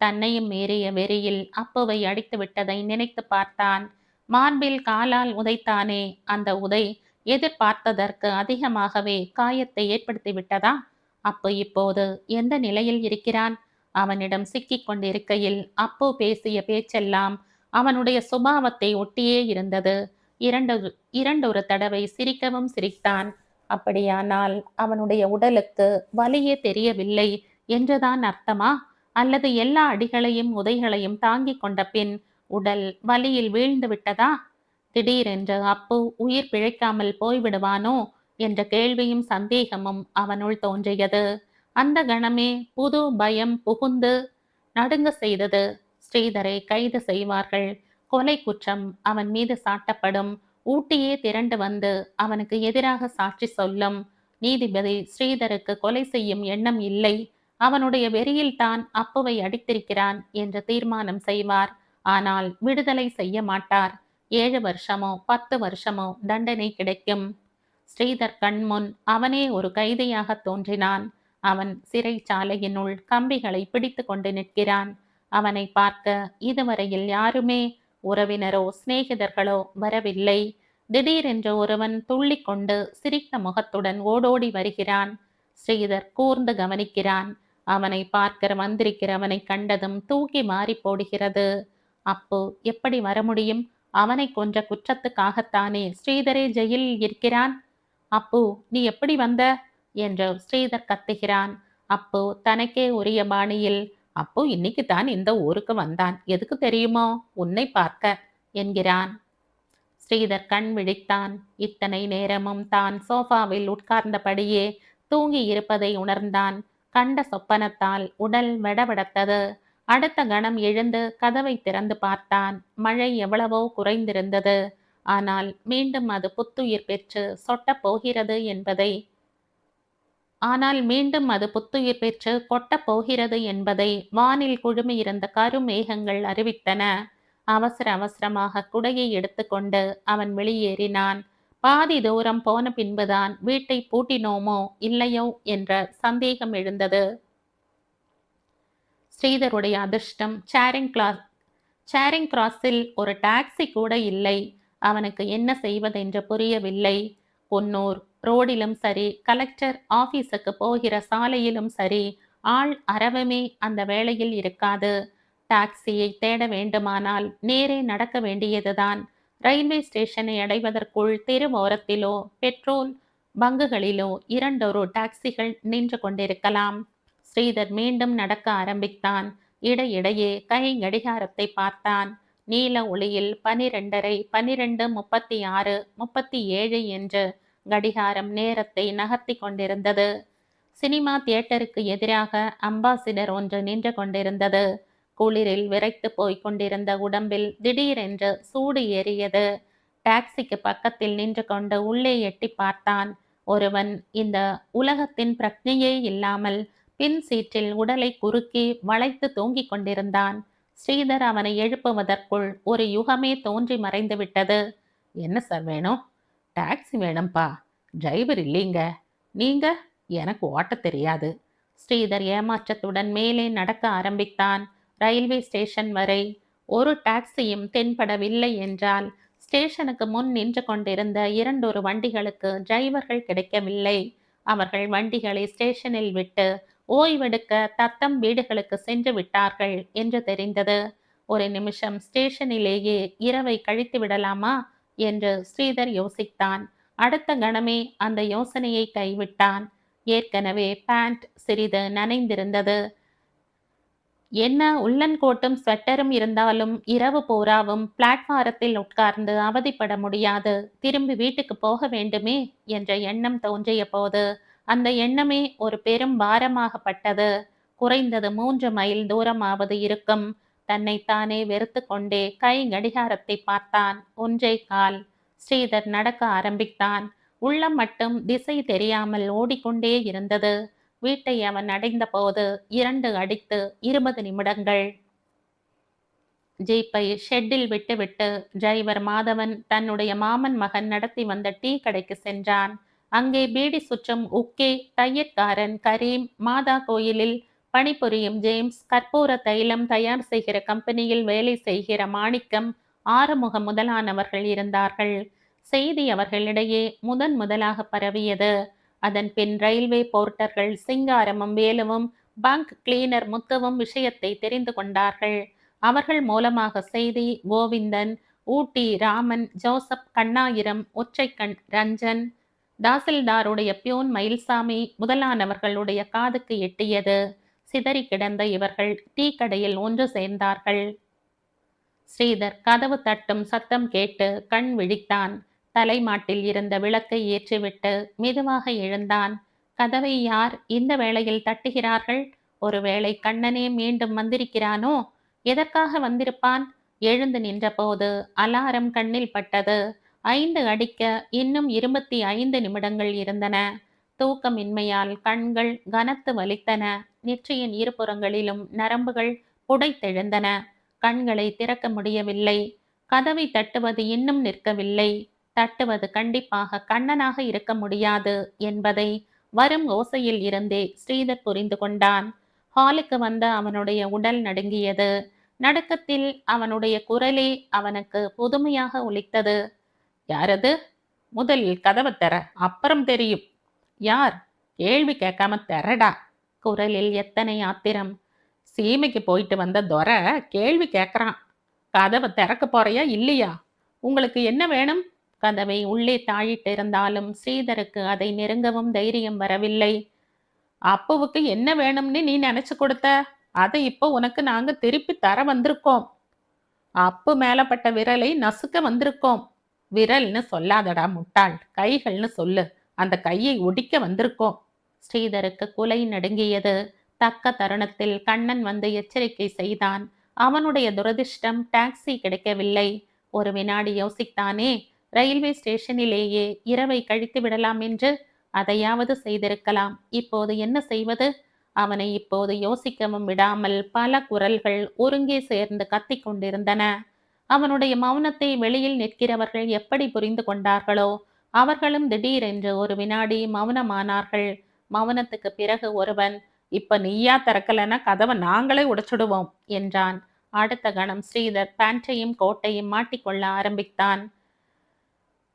தன்னையும் மீறிய வெறியில் அப்புவை அடித்து விட்டதை நினைத்து பார்த்தான். மார்பில் காலால் உதைத்தானே, அந்த உதை எதிர்பார்த்ததற்கு அதிகமாகவே காயத்தை ஏற்படுத்தி விட்டதா? அப்பு இப்போது எந்த நிலையில் இருக்கிறான்? அவனிடம் சிக்கிக் கொண்டிருக்கையில் அப்பு பேசிய பேச்செல்லாம் அவனுடைய சுபாவத்தை ஒட்டியே இருந்தது. இரண்டொரு தடவை சிரிக்கவும் சிரித்தான். அப்படியானால் அவனுடைய உடலுக்கு வலியே தெரியவில்லை என்றுதான் அர்த்தமா? அல்லது எல்லா அடிகளையும் உதைகளையும் தாங்கிக் கொண்ட பின் உடல் வலியில் வீழ்ந்து விட்டதா? திடீரென்று அப்பு உயிர் பிழைக்காமல் போய்விடுவானோ என்ற கேள்வியும் சந்தேகமும் அவனுள் தோன்றியது. அந்த கணமே புது பயம் புகுந்து நடுங்க செய்தது. ஸ்ரீதரை கைது செய்வார்கள். கொலை குற்றம் அவன் மீது சாட்டப்படும். ஊட்டியே திரண்டு வந்து அவனுக்கு எதிராக சாட்சி சொல்லும். நீதிபதி ஸ்ரீதருக்கு கொலை செய்யும் எண்ணம் இல்லை, அவனுடைய வெறியில் தான் அப்புவை அடித்திருக்கிறான் என்று தீர்மானம் செய்வார். ஆனால் விடுதலை செய்ய மாட்டார். 7 வருஷமோ 10 வருஷமோ தண்டனை கிடைக்கும். ஸ்ரீதர் கண்முன் அவனே ஒரு கைதியாக தோன்றினான். அவன் சிறைச்சாலையினுள் கம்பிகளை பிடித்து கொண்டு நிற்கிறான். அவனை பார்க்க இதுவரையில் யாருமே உறவினரோ சிநேகிதர்களோ வரவில்லை. திடீரென்று ஒருவன் துள்ளிக்கொண்டு சிரித்த முகத்துடன் ஓடோடி வருகிறான். ஸ்ரீதர் கூர்ந்து கவனிக்கிறான். அவனை பார்க்க வந்திருக்கிறவனை கண்டதும் தூக்கி மாறி போடுகிறது. அப்பு எப்படி வர முடியும்? அவனை கொன்ற குற்றத்துக்காகத்தானே ஸ்ரீதரே ஜெயிலில் இருக்கிறான். அப்பு, நீ எப்படி வந்த என்று ஸ்ரீதர் கத்துகிறான். அப்பு தனக்கே உரிய பாணியில், அப்பு இன்னைக்குத்தான் இந்த ஊருக்கு வந்தான், எதுக்கு தெரியுமோ? உன்னை பார்க்க என்கிறான். ஸ்ரீதர் கண் விழித்தான். இத்தனை நேரமும் தான் சோஃபாவில் உட்கார்ந்தபடியே தூங்கி இருப்பதை உணர்ந்தான். கண்ட சொப்பனத்தால் உடல் வெடவெடத்தது. அடுத்த கணம் எழுந்து கதவை திறந்து பார்த்தான். மழை எவ்வளவோ குறைந்திருந்தது. ஆனால் மீண்டும் அது புத்துயிர் பெற்று சொட்டப் போகிறது கொட்டப் போகிறது என்பதை வானில் குழுமியிருந்த கருமேகங்கள் அறிவித்தன. அவசர அவசரமாக குடையை எடுத்துக்கொண்டு அவன் வெளியேறினான். பாதி தூரம் போன பின்புதான் வீட்டை பூட்டினோமோ இல்லையோ என்ற சந்தேகம் எழுந்தது. ஸ்ரீதருடைய அதிர்ஷ்டம் சேரிங் கிராஸில் ஒரு டாக்ஸி கூட இல்லை. அவனுக்கு என்ன செய்வதென்று புரியவில்லை. பொன்னூர் ரோடிலும் சரி, கலெக்டர் ஆபீஸுக்கு போகிற சாலையிலும் சரி, ஆள் அரவமே அந்த வேளையில் இருக்காது. டாக்ஸியை தேட வேண்டுமானால் நேரே நடக்க வேண்டியதுதான். ரயில்வே ஸ்டேஷனை அடைவதற்குள் தெரு ஓரத்திலோ பெட்ரோல் பங்குகளிலோ 2 டாக்ஸிகள் நின்று கொண்டிருக்கலாம். ஸ்ரீதர் மீண்டும் நடக்க ஆரம்பித்தான். இடையிடையே கை கடிகாரத்தை பார்த்தான். நீல ஒளியில் 12:30, 12:36, 37 என்று கடிகாரம் நேரத்தை நகர்த்தி கொண்டிருந்தது. சினிமா தியேட்டருக்கு எதிராக அம்பாசிடர் ஒன்று நின்று கொண்டிருந்தது. குளிரில் விரைத்து போய்க் கொண்டிருந்த உடம்பில் திடீரென்று சூடு ஏறியது. டாக்ஸிக்கு பக்கத்தில் நின்று கொண்டு உள்ளே எட்டி பார்த்தான். ஒருவன் இந்த உலகத்தின் பிரக்ஞையே இல்லாமல் பின் சீற்றில் உடலை குறுக்கி வளைத்து தூங்கிக் கொண்டிருந்தான். ஸ்ரீதர் அவனை எழுப்புவதற்குள் ஒரு யுகமே தோன்றி மறைந்து விட்டது. என்ன சார் வேணும்? டாக்ஸி வேணும்பா. டிரைவர் இல்லைங்க. நீங்க? எனக்கு ஓட்ட தெரியாது. ஸ்ரீதர் ஏமாற்றத்துடன் மேலே நடக்க ஆரம்பித்தான். ரயில்வே ஸ்டேஷன் வரை ஒரு டாக்ஸியும் தென்படவில்லை என்றால் ஸ்டேஷனுக்கு முன் நின்று கொண்டிருந்த 2 வண்டிகளுக்கு டிரைவர்கள் கிடைக்கவில்லை. அவர்கள் வண்டிகளை ஸ்டேஷனில் விட்டு ஓய்வெடுக்க தத்தம் வீடுகளுக்கு சென்று விட்டார்கள் என்று தெரிந்தது. ஒரு நிமிஷம் ஸ்டேஷனிலேயே இரவை கழித்து விடலாமா என்று ஸ்ரீதர் யோசித்தான். அடுத்த கணமே அந்த யோசனையை கைவிட்டான். ஏற்கனவே பேண்ட் சிறிது நனைந்திருந்தது. என்ன உள்ளன் கோட்டும் ஸ்வெட்டரும் இருந்தாலும் இரவு பூராவும் பிளாட்பாரத்தில் உட்கார்ந்து அவதிப்பட முடியாது. திரும்பி வீட்டுக்கு போக வேண்டுமே என்ற எண்ணம் தோன்றிய போது அந்த எண்ணமே ஒரு பெரும் பாரமாகப்பட்டது. குறைந்தது 3 மைல் தூரமாவது இருக்கும். தன்னைத்தானே வெறுத்து கொண்டே கை கடிகாரத்தை பார்த்தான். 1:15. ஸ்ரீதர் நடக்க ஆரம்பித்தான். உள்ளம் மட்டும் திசை தெரியாமல் ஓடிக்கொண்டே இருந்தது. வீட்டை அவன் அடைந்தபோது 2 அடித்து 20 நிமிடங்கள். ஜீப்பை ஷெட்டில் விட்டுவிட்டு டிரைவர் மாதவன் தன்னுடைய மாமன் மகன் நடத்தி வந்த டீ கடைக்கு சென்றான். அங்கே பீடி சுற்றும் உக்கே, தையற்காரன் கரீம், மாதா கோயிலில் பணிபுரியும் ஜேம்ஸ், கற்பூர தைலம் தயார் செய்கிற கம்பெனியில் வேலை செய்கிற மாணிக்கம், ஆறுமுகம் முதலானவர்கள் இருந்தார்கள். செய்தி அவர்களிடையே முதலாக பரவியது. அதன் பின் ரயில்வே போர்ட்டர்கள் சிங்காரமும் வேலுவும் பங்க் கிளீனர் முத்துவும் விஷயத்தை தெரிந்து கொண்டார்கள். அவர்கள் மூலமாக செய்தி கோவிந்தன், ஊட்டி ராமன், ஜோசப் கண்ணாயிரம், ஒற்றைக்கண் ரஞ்சன், தாசில்தாருடைய பியூன் மயில்சாமி முதலானவர்களுடைய காதுக்கு எட்டியது. சிதறி கிடந்த இவர்கள் டீ கடையில் ஒன்று சேர்ந்தார்கள். ஸ்ரீதர் கதவு தட்டும் சத்தம் கேட்டு கண் விழித்தான். தலைமாட்டில் இருந்த விளக்கை ஏற்றிவிட்டு மெதுவாக எழுந்தான். கதவை யார் இந்த வேளையில் தட்டுகிறார்கள்? ஒருவேளை கண்ணனே மீண்டும் வந்திருக்கிறானோ? எதற்காக வந்திருப்பான்? எழுந்து நின்றபோது அலாரம் கண்ணில் பட்டது. 5 அடிக்க இன்னும் 25 நிமிடங்கள் இருந்தன. தூக்கமின்மையால் கண்கள் கனத்து வலித்தன. நெற்றியின் இருபுறங்களிலும் நரம்புகள் புடைத்தெழுந்தன. கண்களை திறக்க முடியவில்லை. கதவை தட்டுவது இன்னும் நிற்கவில்லை. தட்டுவது கண்டிப்பாக கண்ணனாக இருக்க முடியாது என்பதை வரும் ஓசையில் இருந்தே ஸ்ரீதர் புரிந்து கொண்டான். ஹாலுக்கு வந்த அவனுடைய உடல் நடுங்கியது. நடுக்கத்தில் அவனுடைய குரலே அவனுக்கு புதுமையாக ஒலித்தது. யாரது? முதலில் கதவை தர, அப்புறம் தெரியும். யார்? கேள்வி கேட்காம தரடா. குரலில் எத்தனை ஆத்திரம். சீமைக்கு போயிட்டு வந்த துரை கேள்வி கேட்கறான். கதவை திறக்க போறியா இல்லையா? உங்களுக்கு என்ன வேணும்? கதவை உள்ளே தாழிட்டு இருந்தாலும் ஸ்ரீதருக்கு அதை நெருங்கவும் தைரியம் வரவில்லை. அப்புவுக்கு என்ன வேணும்னு நீ நினைச்சு கொடுத்த? அதை இப்போ உனக்கு நாங்க திருப்பி தர வந்திருக்கோம். அப்பு மேலப்பட்ட விரலை நசுக்க வந்திருக்கோம். விரல்னு சொல்லாதடா முட்டாள், கைகள்னு சொல்லு. அந்த கையை ஒடிக்க வந்திருக்கோம். ஸ்ரீதருக்கு குலை நடுங்கியது. தக்க தருணத்தில் கண்ணன் வந்து எச்சரிக்கை செய்தான். அவனுடைய துரதிர்ஷ்டம் டாக்ஸி கிடைக்கவில்லை. ஒரு வினாடி யோசித்தானே. ரயில்வே ஸ்டேஷனிலேயே இரவை கழித்து விடலாம் என்று. அதையாவது செய்திருக்கலாம். இப்போது என்ன செய்வது? அவனை இப்போது யோசிக்கவும் விடாமல் பல குரல்கள் ஒருங்கே சேர்ந்து கத்திக் கொண்டிருந்தன. அவனுடைய மௌனத்தை வெளியில் நிற்கிறவர்கள் எப்படி புரிந்து கொண்டார்களோ அவர்களும் திடீரென்று ஒரு வினாடி மௌனமானார்கள். மௌனத்துக்கு பிறகு ஒருவன், இப்ப நீயா திறக்கலன்னா கதவை நாங்களே உடைச்சுடுவோம் என்றான். அடுத்த கணம் ஸ்ரீதர் பேண்டையும் கோட்டையும் மாட்டிக்கொள்ள ஆரம்பித்தான்.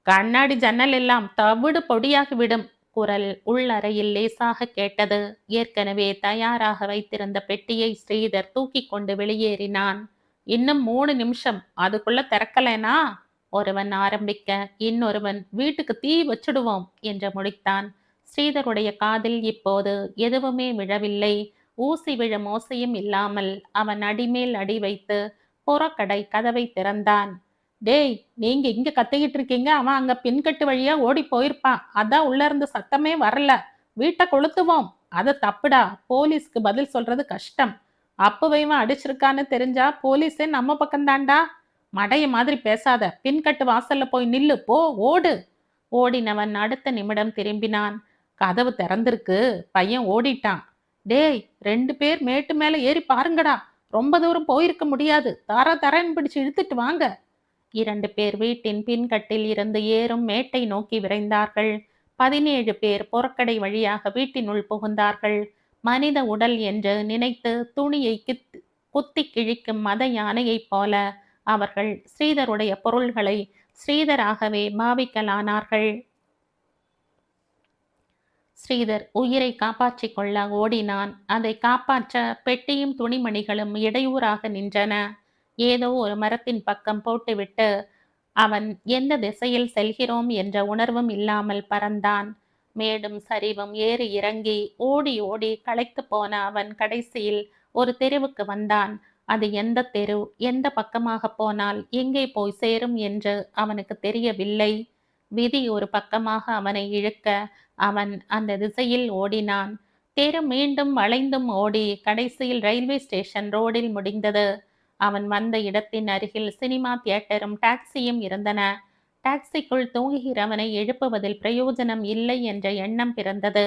கண்ணாடி ஜன்னல் எல்லாம் தவிடு பொடியாகிவிடும். குரல் உள்ளறையில் லேசாக கேட்டது. ஏற்கனவே தயாராக வைத்திருந்த பெட்டியை ஸ்ரீதர் தூக்கி கொண்டு வெளியேறினான். இன்னும் 3 நிமிஷம், அதுக்குள்ள திறக்கலைனா? ஒருவன் ஆரம்பிக்க இன்னொருவன் வீட்டுக்கு தீ வச்சுடுவோம் என்று முடித்தான். ஸ்ரீதருடைய காதில் இப்போது எதுவுமே விழவில்லை. ஊசி விழும் ஓசையும் இல்லாமல் அவன் அடிமேல் அடி வைத்து புறக்கடை கதவை திறந்தான். டேய், நீங்க இங்க கத்திக்கிட்டு இருக்கீங்க, அவன் அங்க பின்கட்டு வழியா ஓடி போயிருப்பான். அதான் உள்ள இருந்து சத்தமே வரல. வீட்டை கொளுத்துவோம். அது தப்புடா. போலீஸ்க்கு பதில் சொல்றது கஷ்டம். அப்பவைவன் அடிச்சிருக்கான்னு தெரிஞ்சா போலீஸே நம்ம பக்கம்தான்டா. மடைய மாதிரி பேசாத. பின்கட்டு வாசல்ல போய் நில்லு. போ, ஓடு. ஓடினவன் அடுத்த நிமிடம் திரும்பினான். கதவு திறந்திருக்கு, பையன் ஓடிட்டான். டேய், 2 பேர் மேட்டு மேல ஏறி பாருங்கடா. ரொம்ப தூரம் போயிருக்க முடியாது. தரன்னு பிடிச்சு இழுத்துட்டு வாங்க. 2 பேர் வீட்டின் பின்கட்டில் இருந்து ஏறும் மேட்டை நோக்கி விரைந்தார்கள். 17 பேர் புறக்கடை வழியாக வீட்டினுள் புகுந்தார்கள். மனித உடல் என்று நினைத்து துணியை குத்தி கிழிக்கும் மத யானையைப் போல அவர்கள் ஸ்ரீதருடைய பொருள்களை ஸ்ரீதராகவே பாவிக்கலானார்கள். ஸ்ரீதர் உயிரை காப்பாற்றிக் கொள்ள ஓடினான். அதை காப்பாற்ற பெட்டியும் துணிமணிகளும் இடையூறாக நின்றன. ஏதோ ஒரு மரத்தின் பக்கம் போட்டுவிட்டு அவன் எந்த திசையில் செல்கிறோம் என்ற உணர்வும் இல்லாமல் பறந்தான். மேடும் சரிவும் ஏறி இறங்கி ஓடி ஓடி களைத்து போன அவன் கடைசியில் ஒரு தெருவுக்கு வந்தான். அது எந்த தெரு, எந்த பக்கமாக போனால் எங்கே போய் சேரும் என்று அவனுக்கு தெரியவில்லை. விதி ஒரு பக்கமாக அவனை இழுக்க அவன் அந்த திசையில் ஓடினான். தெரு மீண்டும் வளைந்தும் ஓடி கடைசியில் ரயில்வே ஸ்டேஷன் ரோடில் முடிந்தது. அவன் வந்த இடத்தின் அருகில் சினிமா தியேட்டரும் டாக்ஸியும் இருந்தன. டாக்ஸிக்குள் தூங்குகிறவனை எழுப்புவதில் பிரயோஜனம் இல்லை என்ற எண்ணம் பிறந்தது.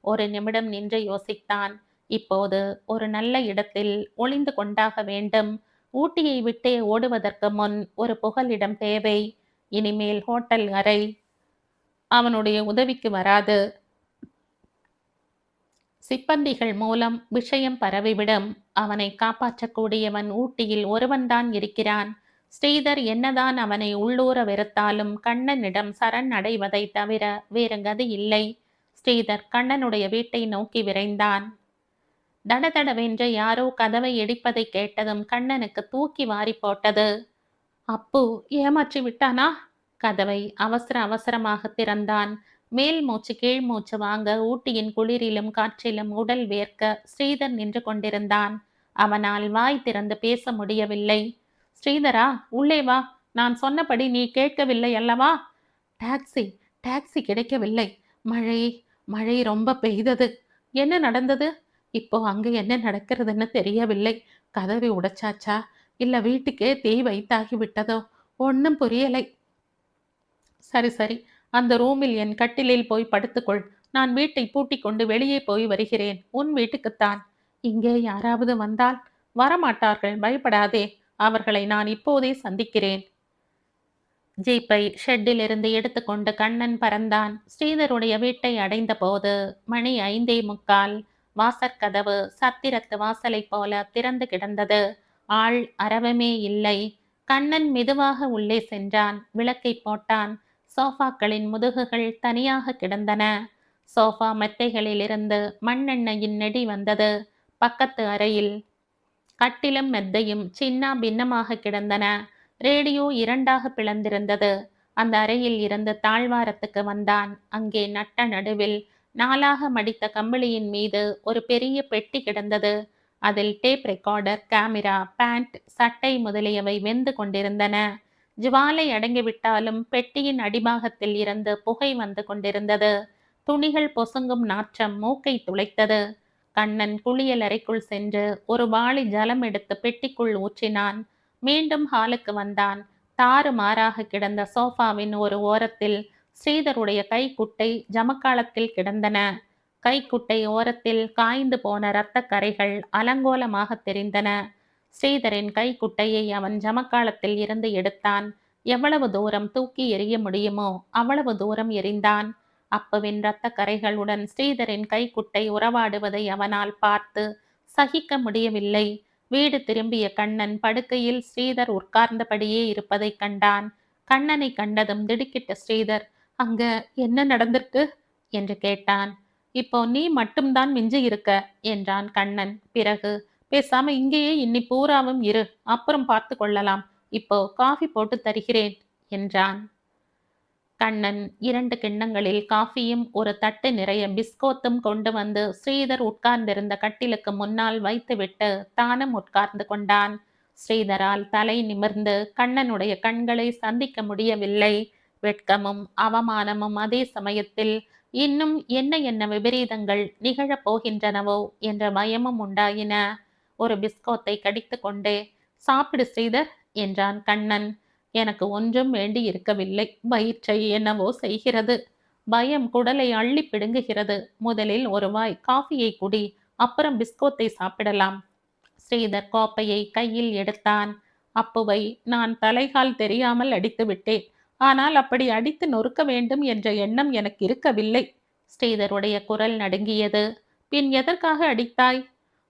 ஒரு நிமிடம் நின்று யோசித்தான். இப்போது ஒரு நல்ல இடத்தில் ஒளிந்து கொண்டாக வேண்டும். ஊட்டியை விட்டே ஓடுவதற்கு முன் ஒரு புகலிடம் தேவை. இனிமேல் ஹோட்டல் அறை அவனுடைய உதவிக்கு வராது. சிப்பந்திகள் மூலம் விஷயம் பரவிவிடும். அவனை காப்பாற்றக்கூடியவன் ஊட்டியில் ஒருவன்தான் இருக்கிறான். ஸ்ரீதர் என்னதான் அவனை உள்ளூர வெறுத்தாலும் கண்ணனிடம் சரண் அடைவதை தவிர வேறு கதி இல்லை. ஸ்ரீதர் கண்ணனுடைய வீட்டை நோக்கி விரைந்தான். தடதடவென்று யாரோ கதவை இடிப்பதை கேட்டதும் கண்ணனுக்கு தூக்கி வாரி போட்டது. அப்பு ஏமாற்றி விட்டானா? கதவை அவசர அவசரமாக திறந்தான். மேல் மூச்சு கீழ் மூச்சு வாங்க ஊட்டியின் குளிரிலும் காற்றிலும் உடல் வேர்க்க ஸ்ரீதர் நின்று கொண்டிருந்தான். அவனால் வாய் திறந்து பேச முடியவில்லை. ஸ்ரீதரா, உள்ளே வா. நான் சொன்னபடி நீ கேட்கவில்லை அல்லவா? டாக்ஸி டாக்ஸி கிடைக்கவில்லை. மழை மழை ரொம்ப பெய்தது. என்ன நடந்தது? இப்போ அங்க என்ன நடக்கிறதுன்னு தெரியவில்லை. கதவை உடைச்சாச்சா இல்ல வீட்டுக்கே தீ வைத்தாகி விட்டதோ ஒன்னும் புரியலை. சரி சரி, அந்த ரூமில் என் கட்டிலில் போய் படுத்துக்கொள். நான் வீட்டை பூட்டிக் கொண்டு வெளியே போய் வருகிறேன். உன் வீட்டுக்குத்தான். இங்கே யாராவது வந்தால்? வரமாட்டார்கள், பயப்படாதே. அவர்களை நான் இப்போதே சந்திக்கிறேன். ஜீப்பை ஷெட்டிலிருந்து எடுத்துக்கொண்டு கண்ணன் பறந்தான். ஸ்ரீதருடைய வீட்டை அடைந்த போது மணி 5:45. வாசற்கதவு சத்திரத்து வாசலைப் போல திறந்து கிடந்தது. ஆள் அரவமே இல்லை. கண்ணன் மெதுவாக உள்ளே சென்றான். விளக்கை போட்டான். சோஃபாக்களின் முதுகுகள் தனியாக கிடந்தன. சோஃபா மெத்தைகளிலிருந்து மண்ணெண்ணெயின் நெடி வந்தது. பக்கத்து அறையில் கட்டிலும் மெத்தையும் சின்ன பின்னமாக கிடந்தன. ரேடியோ இரண்டாக பிளந்திருந்தது. அந்த அறையில் இருந்து தாழ்வாரத்துக்கு வந்தான். அங்கே நட்ட நடுவில் நாலாக மடித்த கம்பிளியின் மீது ஒரு பெரிய பெட்டி கிடந்தது. அதில் டேப் ரெக்கார்டர், கேமரா, பேண்ட், சட்டை முதலியவை வெந்து கொண்டிருந்தன. ஜுவாலை அடங்கிவிட்டாலும் பெட்டியின் அடிபாகத்தில் இருந்து புகை வந்து கொண்டிருந்தது. துணிகள் பொசுங்கும் நாற்றம் மூக்கை துளைத்தது. கண்ணன் குளியல் அறைக்குள் சென்று ஒரு வாளி ஜலம் எடுத்து பெட்டிக்குள் ஊற்றினான். மீண்டும் ஹாலுக்கு வந்தான். தாறுமாறாக கிடந்த சோஃபாவின் ஒரு ஓரத்தில் ஸ்ரீதருடைய கைக்குட்டை ஜமக்காலத்தில் கிடந்தன. கைக்குட்டை ஓரத்தில் காய்ந்து போன இரத்த கரைகள் அலங்கோலமாக தெரிந்தன. ஸ்ரீதரின் கைக்குட்டையை அவன் ஜமக்காலத்தில் இருந்து எடுத்தான். எவ்வளவு தூரம் தூக்கி எறிய முடியுமோ அவ்வளவு தூரம் எறிந்தான். அப்புவின் இரத்த கரைகளுடன் ஸ்ரீதரின் கைக்குட்டை உறவாடுவதை அவனால் பார்த்து சகிக்க முடியவில்லை. வீடு திரும்பிய கண்ணன் படுக்கையில் ஸ்ரீதர் உட்கார்ந்தபடியே இருப்பதை கண்டான். கண்ணனை கண்டதும் திடுக்கிட்ட ஸ்ரீதர், அங்க என்ன நடந்திருக்கு என்று கேட்டான். இப்போ நீ மட்டும்தான் மிஞ்சி இருக்க என்றான் கண்ணன். பிறகு, பேசாம இங்கேயே இன்னி பூராவும் இரு, அப்புறம் பார்த்து கொள்ளலாம். இப்போ காஃபி போட்டு தருகிறேன் என்றான். கண்ணன் 2 கிண்ணங்களில் காஃபியும் ஒரு தட்டு நிறைய பிஸ்கோத்தும் கொண்டு வந்து ஸ்ரீதர் உட்கார்ந்திருந்த கட்டிலுக்கு முன்னால் வைத்துவிட்டு தானும் உட்கார்ந்து கொண்டான். ஸ்ரீதரால் தலை நிமிர்ந்து கண்ணனுடைய கண்களை சந்திக்க முடியவில்லை. வெட்கமும் அவமானமும் அதே சமயத்தில் இன்னும் என்ன என்ன விபரீதங்கள் நிகழப் போகின்றனவோ என்ற பயமும் உண்டாயின. ஒரு பிஸ்கோத்தை கடித்து கொண்டே, சாப்பிடு ஸ்ரீதர் என்றான் கண்ணன். எனக்கு ஒன்றும் வேண்டி இருக்கவில்லை. வயிற்றை என்னவோ செய்கிறது. பயம் குடலை அள்ளி பிடுங்குகிறது. முதலில் ஒரு வாய் காஃபியை குடி, அப்புறம் பிஸ்கோத்தை சாப்பிடலாம். ஸ்ரீதர் கோப்பையை கையில் எடுத்தான். அப்புவை நான் தலைகால் தெரியாமல் அடித்து விட்டேன். ஆனால் அப்படி அடித்து நொறுக்க வேண்டும் என்ற எண்ணம் எனக்கு இருக்கவில்லை. ஸ்ரீதருடைய குரல் நடுங்கியது. பின் எதற்காக அடித்தாய்?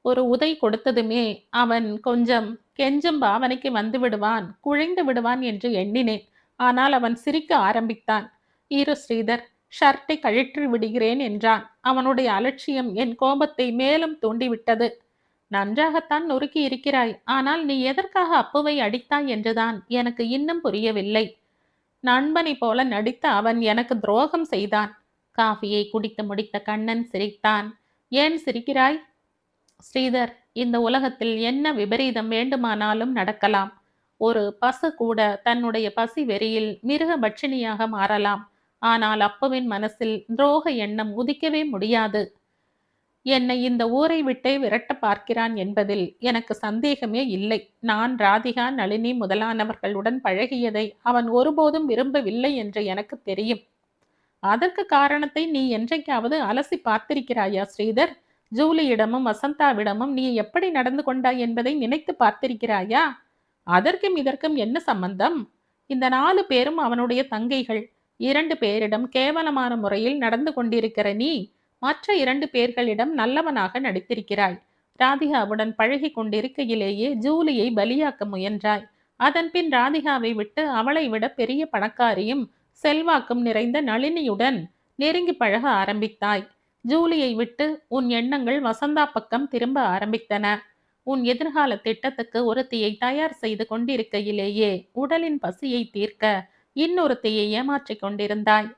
ஒரு உதை கொடுத்ததுமே அவன் கொஞ்சம் கெஞ்சும் பாவனைக்கு வந்து விடுவான், குழைந்து விடுவான் என்று எண்ணினேன். ஆனால் அவன் சிரிக்க ஆரம்பித்தான். இரு ஸ்ரீதர், ஷர்ட்டை கழற்றி விடுகிறேன் என்றான். அவனுடைய அலட்சியம் என் கோபத்தை மேலும் தூண்டிவிட்டது. நன்றாகத்தான் நொறுக்கி இருக்கிறாய். ஆனால் நீ எதற்காக அப்புவை அடித்தாய் என்றுதான் எனக்கு இன்னும் புரியவில்லை. நண்பனைப் போல நடித்த அவன் எனக்கு துரோகம் செய்தான். காஃபியை குடித்து முடித்த கண்ணன் சிரித்தான். ஏன் சிரிக்கிறாய்? ஸ்ரீதர், இந்த உலகத்தில் என்ன விபரீதம் வேண்டுமானாலும் நடக்கலாம். ஒரு பசு கூட தன்னுடைய பசி வெறியில் மிருக பட்சினியாக மாறலாம். ஆனால் அப்புவின் மனசில் துரோக எண்ணம் உதிக்கவே முடியாது. என்னை இந்த ஊரை விட்டே விரட்ட பார்க்கிறான் என்பதில் எனக்கு சந்தேகமே இல்லை. நான் ராதிகா, நளினி முதலானவர்களுடன் பழகியதை அவன் ஒருபோதும் விரும்பவில்லை என்று எனக்கு தெரியும். அதற்கு காரணத்தை நீ என்றைக்காவது அலசி பார்த்திருக்கிறாயா ஸ்ரீதர்? ஜூலியிடமும் வசந்தாவிடமும் நீ எப்படி நடந்து கொண்டாய் என்பதை நினைத்து பார்த்திருக்கிறாயா? அதற்கும் இதற்கும் என்ன சம்பந்தம்? இந்த 4 பேரும் அவனுடைய தங்கைகள். 2 பேரிடம் கேவலமான முறையில் நடந்து கொண்டிருக்கிற நீ மற்ற 2 பேர்களிடம் நல்லவனாக நடித்திருக்கிறாய். ராதிகாவுடன் பழகி கொண்டிருக்கையிலேயே ஜூலியை பலியாக்க முயன்றாய். அதன்பின் ராதிகாவை விட்டு அவளை விட பெரிய பணக்காரியும் செல்வாக்கும் நிறைந்த நளினியுடன் நெருங்கி பழக ஆரம்பித்தாய். ஜூலியை விட்டு உன் எண்ணங்கள் வசந்தா பக்கம் திரும்ப ஆரம்பித்தன. உன் எதிர்கால திட்டத்துக்கு ஒருத்தியை தயார் செய்து கொண்டிருக்கையிலேயே உடலின் பசியை தீர்க்க இன்னொருத்தியை ஏமாற்றிக் கொண்டிருந்தாய்.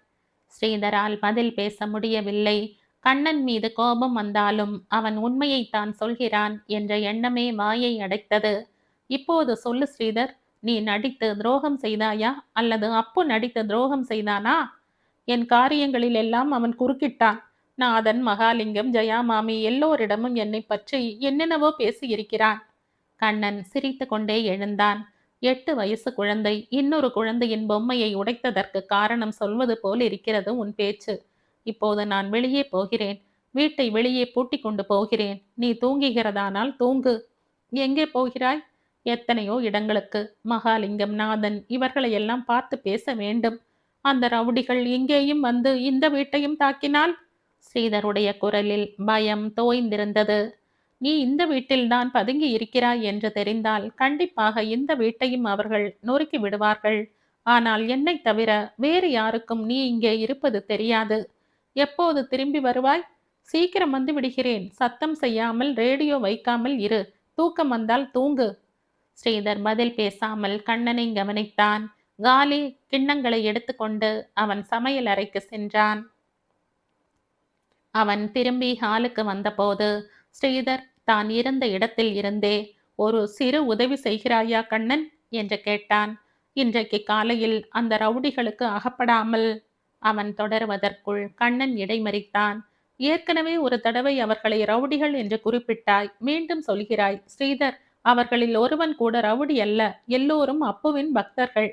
ஸ்ரீதரால் பதில் பேச முடியவில்லை. கண்ணன் மீது கோபம் வந்தாலும் அவன் உண்மையைத்தான் சொல்கிறான் என்ற எண்ணமே வாயை அடைத்தது. இப்போது சொல்லு ஸ்ரீதர், நீ நடித்து துரோகம் செய்தாயா அல்லது அப்பு நடித்து துரோகம் செய்தானா? என் காரியங்களில் எல்லாம் அவன் குறுக்கிட்டான். நாதன், மகாலிங்கம், ஜெயாமாமி எல்லோரிடமும் என்னை பற்றி என்னென்னவோ பேசியிருக்கிறான். கண்ணன் சிரித்து கொண்டே எழுந்தான். 8 வயசு குழந்தை இன்னொரு குழந்தையின் பொம்மையை உடைத்ததற்கு காரணம் சொல்வது போல் இருக்கிறது உன் பேச்சு. இப்போது நான் வெளியே போகிறேன். வீட்டை வெளியே பூட்டி கொண்டு போகிறேன். நீ தூங்குகிறதானால் தூங்கு. எங்கே போகிறாய்? எத்தனையோ இடங்களுக்கு. மகாலிங்கம், நாதன் இவர்களையெல்லாம் பார்த்து பேச வேண்டும். அந்த ரவுடிகள் இங்கேயும் வந்து இந்த வீட்டையும் தாக்கினால்? ஸ்ரீதருடைய குரலில் பயம் தோய்ந்திருந்தது. நீ இந்த வீட்டில்தான் பதுங்கி இருக்கிறாய் என்று தெரிந்தால் கண்டிப்பாக இந்த வீட்டையும் அவர்கள் நொறுக்கி விடுவார்கள். ஆனால் என்னை தவிர வேறு யாருக்கும் நீ இங்கே இருப்பது தெரியாது. எப்போது திரும்பி வருவாய்? சீக்கிரம் வந்து விடுகிறேன். சத்தம் செய்யாமல் ரேடியோ வைக்காமல் இரு. தூக்கம் வந்தால் தூங்கு. ஸ்ரீதர் பதில் பேசாமல் கண்ணனை கவனித்தான். காலி கிண்ணங்களை எடுத்துக்கொண்டு அவன் சமையல் அறைக்கு சென்றான். அவன் திரும்பி ஹாலுக்கு வந்தபோது ஸ்ரீதர் தான் இருந்த இடத்தில் இருந்தே, ஒரு சிறு உதவி செய்கிறாயா கண்ணன் என்று கேட்டான். இன்றைக்கு காலையில் அந்த ரவுடிகளுக்கு அகப்படாமல் அவன் தொடருவதற்குள் கண்ணன் இடைமறித்தான். ஏற்கனவே ஒரு தடவை அவர்களை ரவுடிகள் என்று குறிப்பிட்டாய். மீண்டும் சொல்கிறாய். ஸ்ரீதர், அவர்களில் ஒருவன் கூட ரவுடி அல்ல. எல்லோரும் அப்புவின் பக்தர்கள்.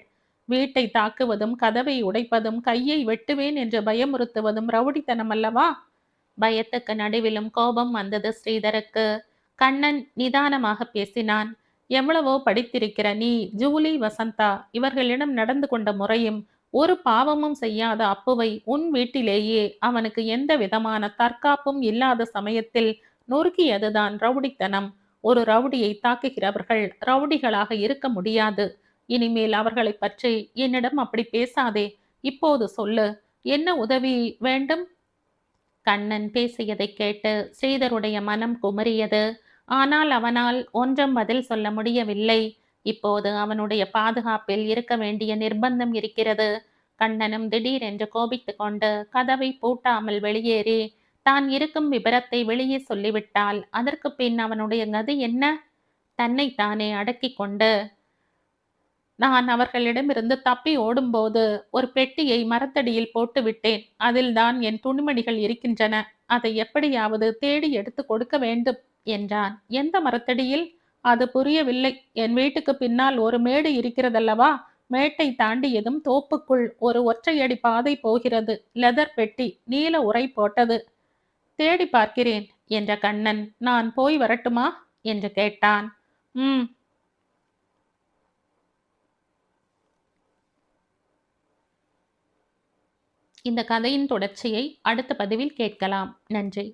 வீட்டை தாக்குவதும் கதவை உடைப்பதும் கையை வெட்டுவேன் என்று பயமுறுத்துவதும் ரவுடித்தனம் அல்லவா? பயத்துக்கு நடுவிலும் கோபம் வந்தது ஸ்ரீதருக்கு. கண்ணன் நிதானமாக பேசினான். எவ்வளவோ படித்திருக்கிற நீ, ஜூலி, வசந்தா இவர்களிடம் நடந்து கொண்ட முறையும் ஒரு பாவமும் செய்யாத அப்புவை உன் வீட்டிலேயே அவனுக்கு எந்த விதமான தற்காப்பும் இல்லாத சமயத்தில் நொறுக்கியதுதான் ரவுடித்தனம். ஒரு ரவுடியை தாக்குகிறவர்கள் ரவுடிகளாக இருக்க முடியாது. இனிமேல் அவர்களை பற்றி என்னிடம் அப்படி பேசாதே. இப்போது சொல்லு, என்ன உதவி வேண்டும்? கண்ணன் பேசியதை கேட்டு ஸ்ரீதருடைய மனம் குமரியது. ஆனால் அவனால் ஒன்றும் பதில் சொல்ல முடியவில்லை. இப்போது அவனுடைய பாதுகாப்பில் இருக்க வேண்டிய நிர்பந்தம் இருக்கிறது. கண்ணனும் திடீரென்று கோபித்து கொண்டு கதவை பூட்டாமல் வெளியேறி தான் இருக்கும் விபரத்தை வெளியே சொல்லிவிட்டால் அதற்கு பின் அவனுடைய கதி என்ன? தன்னைத்தானே அடக்கி கொண்டு, நான் அவர்களிடமிருந்து தப்பி ஓடும்போது ஒரு பெட்டியை மரத்தடியில் போட்டு விட்டேன். அதில்தான் என் துணிமணிகள் இருக்கின்றன. அதை எப்படியாவது தேடி எடுத்து கொடுக்க வேண்டும் என்றான். எந்த மரத்தடியில்? அது புரியவில்லை. என் வீட்டுக்கு பின்னால் ஒரு மேடு இருக்கிறதல்லவா? மேட்டை தாண்டியதும் தோப்புக்குள் ஒரு ஒற்றையடி பாதை போகிறது. லெதர் பெட்டி, நீல உரை போட்டது. தேடி பார்க்கிறேன் என்ற கண்ணன், நான் போய் வரட்டுமா என்று கேட்டான். ம். இந்த கதையின் தொடர்ச்சியை அடுத்த பதிவில் கேட்கலாம். நன்றி.